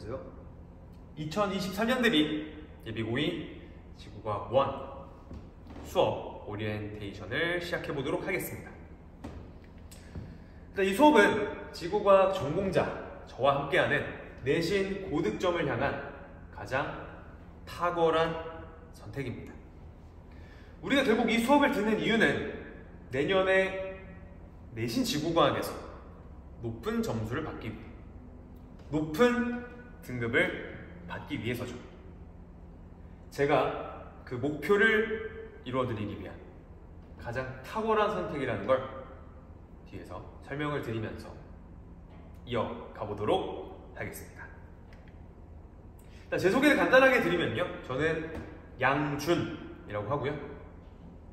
안녕하세요. 2023년 대비 예비고이 지구과학 1 수업 오리엔테이션을 시작해보도록 하겠습니다. 이 수업은 지구과학 전공자 저와 함께하는 내신 고득점을 향한 가장 탁월한 선택입니다. 우리가 결국 이 수업을 듣는 이유는 내년에 내신 지구과학에서 높은 점수를 받기 위해, 높은 등급을 받기 위해서죠. 제가 그 목표를 이루어드리기 위한 가장 탁월한 선택이라는 걸 뒤에서 설명을 드리면서 이어가보도록 하겠습니다. 제 소개를 간단하게 드리면요, 저는 양준이라고 하고요.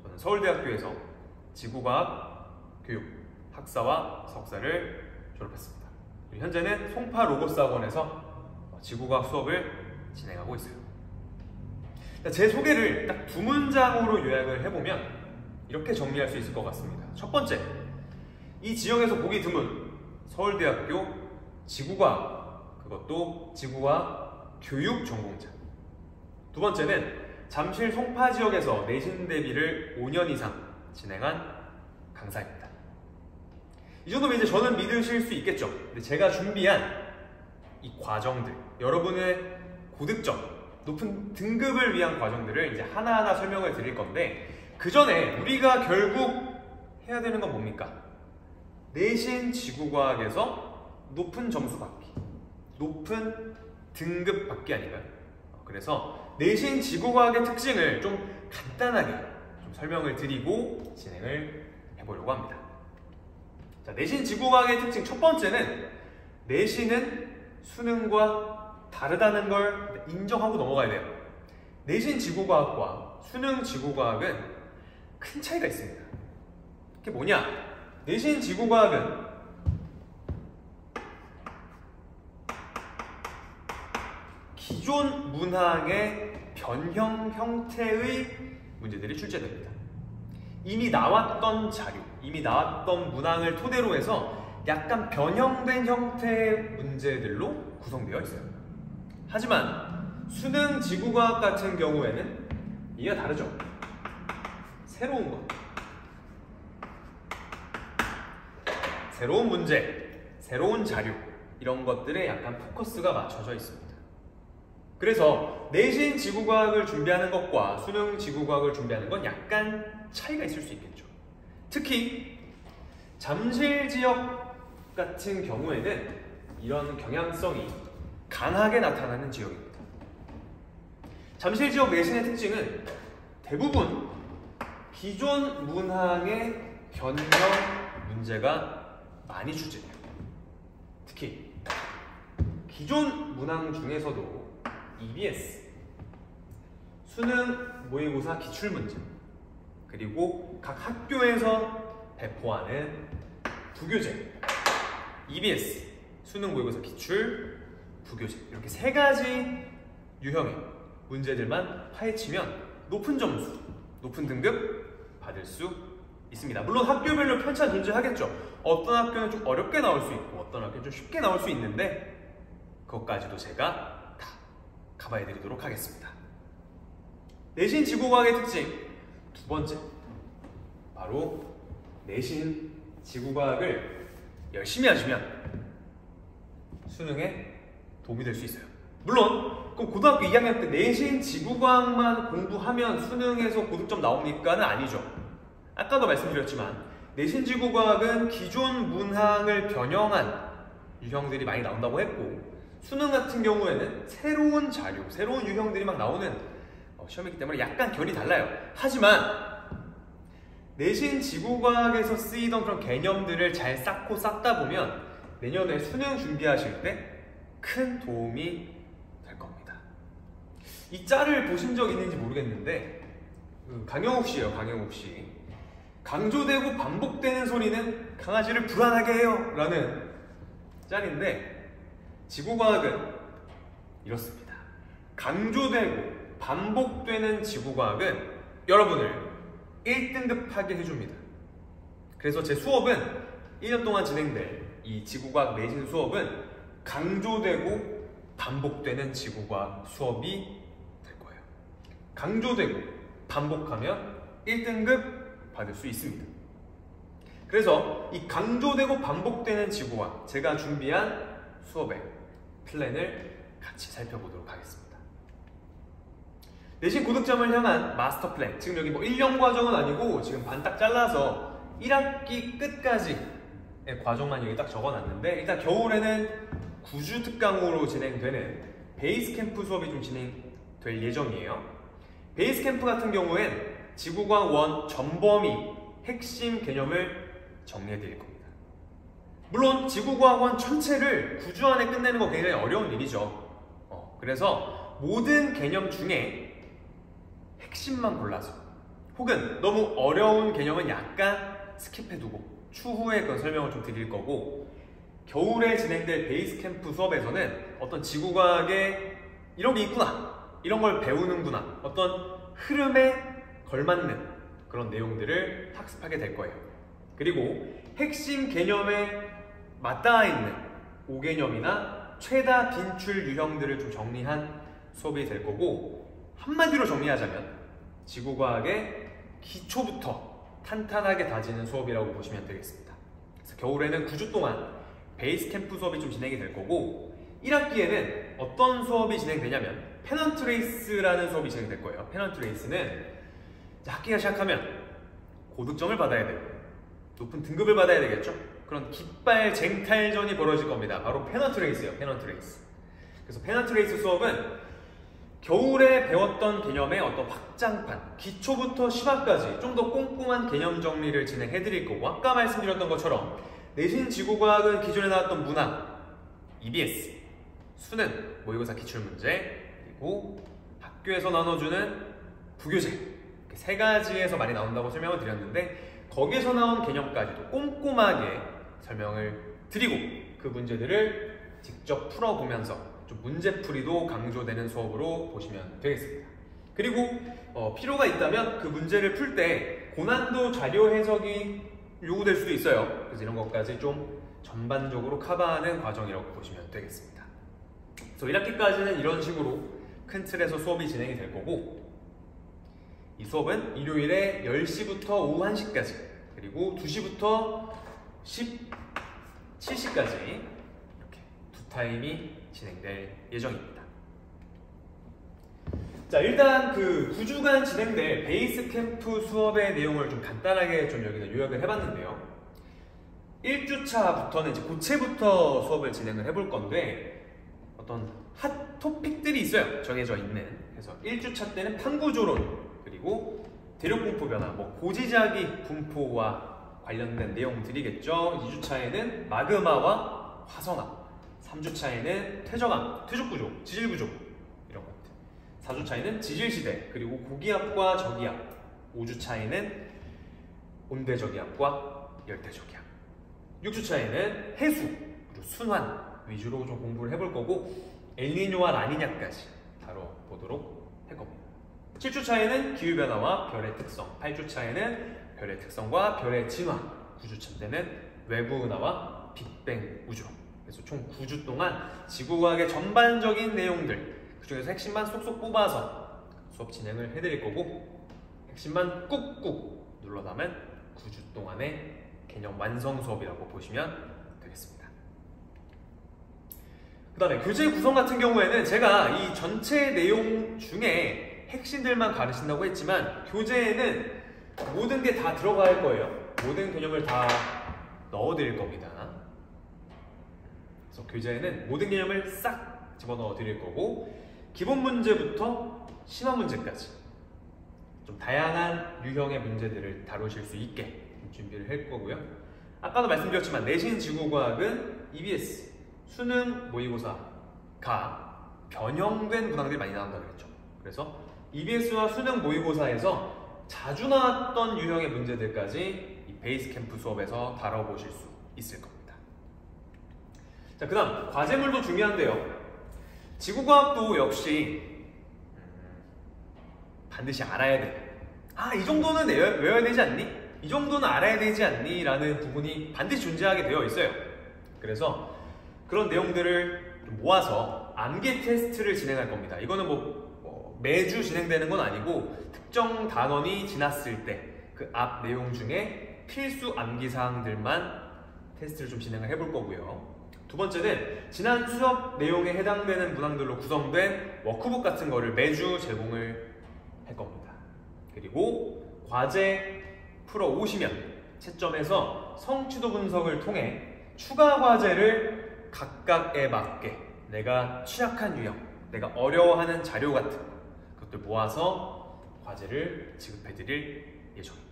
저는 서울대학교에서 지구과학 교육 학사와 석사를 졸업했습니다. 현재는 송파 로고스학원에서 지구과학 수업을 진행하고 있어요. 제 소개를 딱 두 문장으로 요약을 해보면 이렇게 정리할 수 있을 것 같습니다. 첫 번째, 이 지역에서 보기 드문 서울대학교 지구과학, 그것도 지구과학 교육 전공자. 두 번째는 잠실 송파 지역에서 내신 대비를 5년 이상 진행한 강사입니다. 이 정도면 이제 저는 믿으실 수 있겠죠. 근데 제가 준비한 이 과정들, 여러분의 고득점, 높은 등급을 위한 과정들을 이제 하나하나 설명을 드릴 건데, 그 전에 우리가 결국 해야 되는 건 뭡니까? 내신 지구과학에서 높은 점수 받기, 높은 등급 받기 아닌가요? 그래서 내신 지구과학의 특징을 좀 간단하게 좀 설명을 드리고 진행을 해보려고 합니다. 자, 내신 지구과학의 특징 첫 번째는 내신은 수능과 다르다는 걸 인정하고 넘어가야 돼요. 내신 지구과학과 수능 지구과학은 큰 차이가 있습니다. 그게 뭐냐? 내신 지구과학은 기존 문항의 변형 형태의 문제들이 출제됩니다. 이미 나왔던 자료, 이미 나왔던 문항을 토대로 해서 약간 변형된 형태의 문제들로 구성되어 있어요. 하지만 수능 지구과학 같은 경우에는 이게 다르죠. 새로운 것, 새로운 문제, 새로운 자료, 이런 것들에 약간 포커스가 맞춰져 있습니다. 그래서 내신 지구과학을 준비하는 것과 수능 지구과학을 준비하는 건 약간 차이가 있을 수 있겠죠. 특히 잠실 지역 같은 경우에는 이런 경향성이 강하게 나타나는 지역입니다. 잠실 지역 내신의 특징은 대부분 기존 문항의 변형 문제가 많이 출제돼요. 특히 기존 문항 중에서도 EBS, 수능 모의고사 기출문제, 그리고 각 학교에서 배포하는 부교재, EBS, 수능 모의고사 기출, 부교재, 이렇게 세 가지 유형의 문제들만 파헤치면 높은 점수, 높은 등급 받을 수 있습니다. 물론 학교별로 편차 존재하겠죠. 어떤 학교는 좀 어렵게 나올 수 있고 어떤 학교는 좀 쉽게 나올 수 있는데 그것까지도 제가 다 가봐야 드리도록 하겠습니다. 내신 지구과학의 특징 두 번째, 바로 내신 지구과학을 열심히 하시면 수능에 도움이 될 수 있어요. 물론 그럼 고등학교 2학년 때 내신 지구과학만 공부하면 수능에서 고득점 나옵니까는 아니죠. 아까도 말씀드렸지만 내신 지구과학은 기존 문항을 변형한 유형들이 많이 나온다고 했고, 수능 같은 경우에는 새로운 자료, 새로운 유형들이 막 나오는 시험이기 때문에 약간 결이 달라요. 하지만 내신 지구과학에서 쓰이던 그런 개념들을 잘 쌓고 쌓다 보면 내년에 수능 준비하실 때 큰 도움이 될 겁니다. 이 짤을 보신 적 있는지 모르겠는데 강영욱 씨예요. 강영욱 씨. 강조되고 반복되는 소리는 강아지를 불안하게 해요 라는 짤인데, 지구과학은 이렇습니다. 강조되고 반복되는 지구과학은 여러분을 1등급하게 해줍니다. 그래서 제 수업은 1년 동안 진행될 이 지구과학 내신 수업은 강조되고 반복되는 지구과학 수업이 될 거예요. 강조되고 반복하면 1등급 받을 수 있습니다. 그래서 이 강조되고 반복되는 지구과학, 제가 준비한 수업의 플랜을 같이 살펴보도록 하겠습니다. 내신 고득점을 향한 마스터 플랜, 지금 여기 뭐 1년 과정은 아니고 지금 반 딱 잘라서 1학기 끝까지의 과정만 여기 딱 적어놨는데, 일단 겨울에는 9주 특강으로 진행되는 베이스 캠프 수업이 좀 진행될 예정이에요. 베이스 캠프 같은 경우엔 지구과학 1 전범위 핵심 개념을 정리해 드릴 겁니다. 물론 지구과학 1 전체를 9주 안에 끝내는 거 굉장히 어려운 일이죠. 그래서 모든 개념 중에 핵심만 골라서, 혹은 너무 어려운 개념은 약간 스킵해두고 추후에 그 설명을 좀 드릴 거고, 겨울에 진행될 베이스 캠프 수업에서는 어떤 지구과학에 이런 게 있구나, 이런 걸 배우는구나, 어떤 흐름에 걸맞는 그런 내용들을 학습하게 될 거예요. 그리고 핵심 개념에 맞닿아 있는 5개념이나 최다 빈출 유형들을 좀 정리한 수업이 될 거고, 한마디로 정리하자면 지구과학의 기초부터 탄탄하게 다지는 수업이라고 보시면 되겠습니다. 그래서 겨울에는 9주 동안 베이스 캠프 수업이 좀 진행이 될 거고, 1학기에는 어떤 수업이 진행되냐면 페넌트 레이스라는 수업이 진행될 거예요. 페넌트 레이스는 학기가 시작하면 고득점을 받아야 되고 높은 등급을 받아야 되겠죠. 그런 깃발 쟁탈전이 벌어질 겁니다. 바로 페넌트 레이스예요. 페넌트 레이스. 그래서 페넌트 레이스 수업은 겨울에 배웠던 개념의 어떤 확장판, 기초부터 심화까지 좀 더 꼼꼼한 개념 정리를 진행해 드릴 거고, 아까 말씀드렸던 것처럼 내신 지구과학은 기존에 나왔던 문항, EBS, 수능, 모의고사 기출문제, 그리고 학교에서 나눠주는 부교재, 이렇게 세 가지에서 많이 나온다고 설명을 드렸는데, 거기에서 나온 개념까지도 꼼꼼하게 설명을 드리고 그 문제들을 직접 풀어보면서 좀 문제풀이도 강조되는 수업으로 보시면 되겠습니다. 그리고 필요가 있다면 그 문제를 풀 때 고난도 자료 해석이 요구될 수도 있어요. 그래서 이런 것까지 좀 전반적으로 커버하는 과정이라고 보시면 되겠습니다. 그래서 1학기까지는 이런 식으로 큰 틀에서 수업이 진행이 될 거고, 이 수업은 일요일에 10시부터 오후 1시까지, 그리고 2시부터 17시까지 이렇게 두 타임이 진행될 예정입니다. 자, 일단 그 9주간 진행될 베이스 캠프 수업의 내용을 좀 간단하게 좀 여기다 요약을 해봤는데요. 1주차부터는 이제 고체부터 수업을 진행을 해볼 건데, 어떤 핫 토픽들이 있어요. 정해져 있는. 그래서 1주차 때는 판구조론, 그리고 대륙분포 변화, 뭐 고지자기 분포와 관련된 내용들이겠죠. 2주차에는 마그마와 화성암, 3주차에는 퇴적암, 퇴적구조, 지질구조 이런 것들, 4주차에는 지질시대, 그리고 고기압과 저기압, 5주차에는 온대저기압과 열대저기압, 6주차에는 해수, 그리고 순환 위주로 좀 공부를 해볼 거고, 엘니뇨와 라니냐까지 다뤄보도록 할 겁니다. 7주차에는 기후변화와 별의 특성, 8주차에는 별의 특성과 별의 진화, 9주차 때는 외부은하와 빅뱅 우주. 그래서 총 9주 동안 지구과학의 전반적인 내용들, 그 중에서 핵심만 쏙쏙 뽑아서 수업 진행을 해드릴 거고, 핵심만 꾹꾹 눌러 담은 9주 동안의 개념 완성 수업이라고 보시면 되겠습니다. 그 다음에 교재 구성 같은 경우에는 제가 이 전체 내용 중에 핵심들만 가르친다고 했지만, 교재에는 모든 게 다 들어갈 거예요. 모든 개념을 다 넣어드릴 겁니다. 그래서 교재에는 모든 개념을 싹 집어넣어 드릴 거고, 기본 문제부터 심화 문제까지 좀 다양한 유형의 문제들을 다루실 수 있게 준비를 할 거고요. 아까도 말씀드렸지만 내신 지구과학은 EBS, 수능, 모의고사가 변형된 문항들이 많이 나온다 그랬죠. 그래서 EBS와 수능, 모의고사에서 자주 나왔던 유형의 문제들까지 이 베이스 캠프 수업에서 다뤄보실 수 있을 겁니다. 자, 그 다음 과제물도 중요한데요. 지구과학도 역시 반드시 알아야 돼. 이 정도는 외워야 되지 않니? 이 정도는 알아야 되지 않니? 라는 부분이 반드시 존재하게 되어 있어요. 그래서 그런 내용들을 좀 모아서 암기 테스트를 진행할 겁니다. 이거는 매주 진행되는 건 아니고 특정 단원이 지났을 때 그 앞 내용 중에 필수 암기 사항들만 테스트를 좀 진행을 해볼 거고요. 두 번째는 지난 수업 내용에 해당되는 문항들로 구성된 워크북 같은 거를 매주 제공을 할 겁니다. 그리고 과제 풀어 오시면 채점에서 성취도 분석을 통해 추가 과제를 각각에 맞게 내가 취약한 유형, 내가 어려워하는 자료 같은 것들 모아서 과제를 지급해 드릴 예정입니다.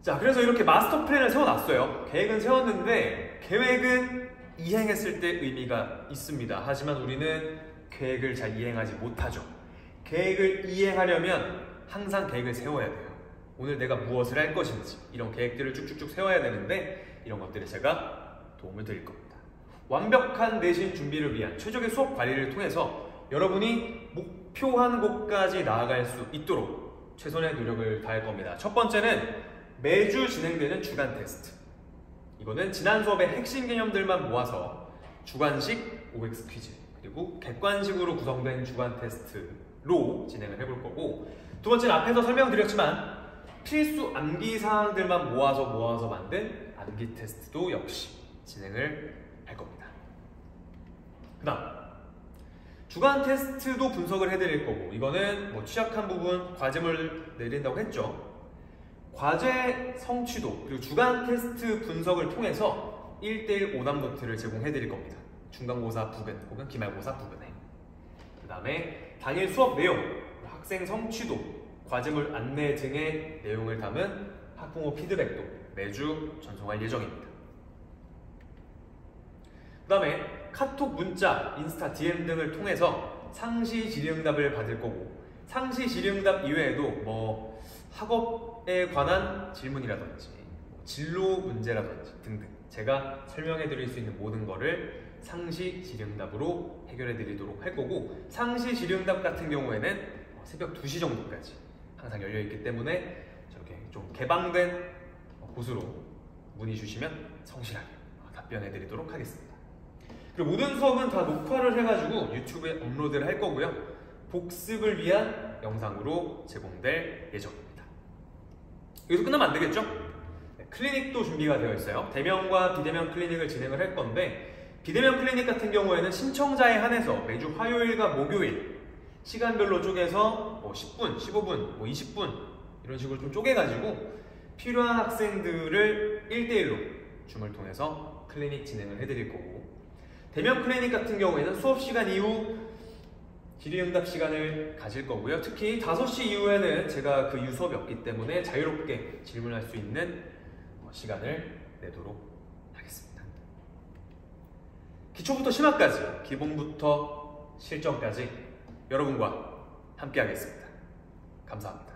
자, 그래서 이렇게 마스터 플랜을 세워놨어요. 계획은 세웠는데 계획은 이행했을 때 의미가 있습니다. 하지만 우리는 계획을 잘 이행하지 못하죠. 계획을 이행하려면 항상 계획을 세워야 돼요. 오늘 내가 무엇을 할 것인지 이런 계획들을 쭉쭉쭉 세워야 되는데 이런 것들을 제가 도움을 드릴 겁니다. 완벽한 내신 준비를 위한 최적의 수업 관리를 통해서 여러분이 목표한 곳까지 나아갈 수 있도록 최선의 노력을 다할 겁니다. 첫 번째는 매주 진행되는 주간 테스트. 이거는 지난 수업의 핵심 개념들만 모아서 주관식 OX 퀴즈 그리고 객관식으로 구성된 주간 테스트로 진행을 해볼 거고, 두 번째는 앞에서 설명드렸지만 필수 암기 사항들만 모아서 만든 암기 테스트도 역시 진행을 할 겁니다. 그 다음 주간 테스트도 분석을 해드릴 거고, 이거는 취약한 부분 과제물 내린다고 했죠. 과제 성취도 그리고 주간 테스트 분석을 통해서 1:1 오답 노트를 제공해 드릴 겁니다. 중간고사 부근 혹은 기말고사 부근에. 그 다음에 당일 수업 내용, 학생 성취도, 과제물 안내 등의 내용을 담은 학부모 피드백도 매주 전송할 예정입니다. 그 다음에 카톡, 문자, 인스타, DM 등을 통해서 상시 질의응답을 받을 거고, 상시 질의응답 이외에도 학업에 관한 질문이라든지 진로 문제라든지 등등 제가 설명해 드릴 수 있는 모든 거를 상시 질의응답으로 해결해 드리도록 할 거고, 상시 질의응답 같은 경우에는 새벽 2시 정도까지 항상 열려 있기 때문에 저렇게 좀 개방된 곳으로 문의 주시면 성실하게 답변해 드리도록 하겠습니다. 그리고 모든 수업은 다 녹화를 해가지고 유튜브에 업로드를 할 거고요. 복습을 위한 영상으로 제공될 예정입니다. 여기서 끝나면 안 되겠죠? 클리닉도 준비가 되어 있어요. 대면과 비대면 클리닉을 진행을 할 건데, 비대면 클리닉 같은 경우에는 신청자에 한해서 매주 화요일과 목요일 시간별로 쪼개서 10분, 15분, 20분 이런 식으로 좀 쪼개가지고 필요한 학생들을 1:1로 줌을 통해서 클리닉 진행을 해드릴 거고, 대면 클리닉 같은 경우에는 수업 시간 이후 질의응답 시간을 가질 거고요. 특히 5시 이후에는 제가 그 이후 수업이 없기 때문에 자유롭게 질문할 수 있는 시간을 내도록 하겠습니다. 기초부터 심화까지, 기본부터 실전까지 여러분과 함께 하겠습니다. 감사합니다.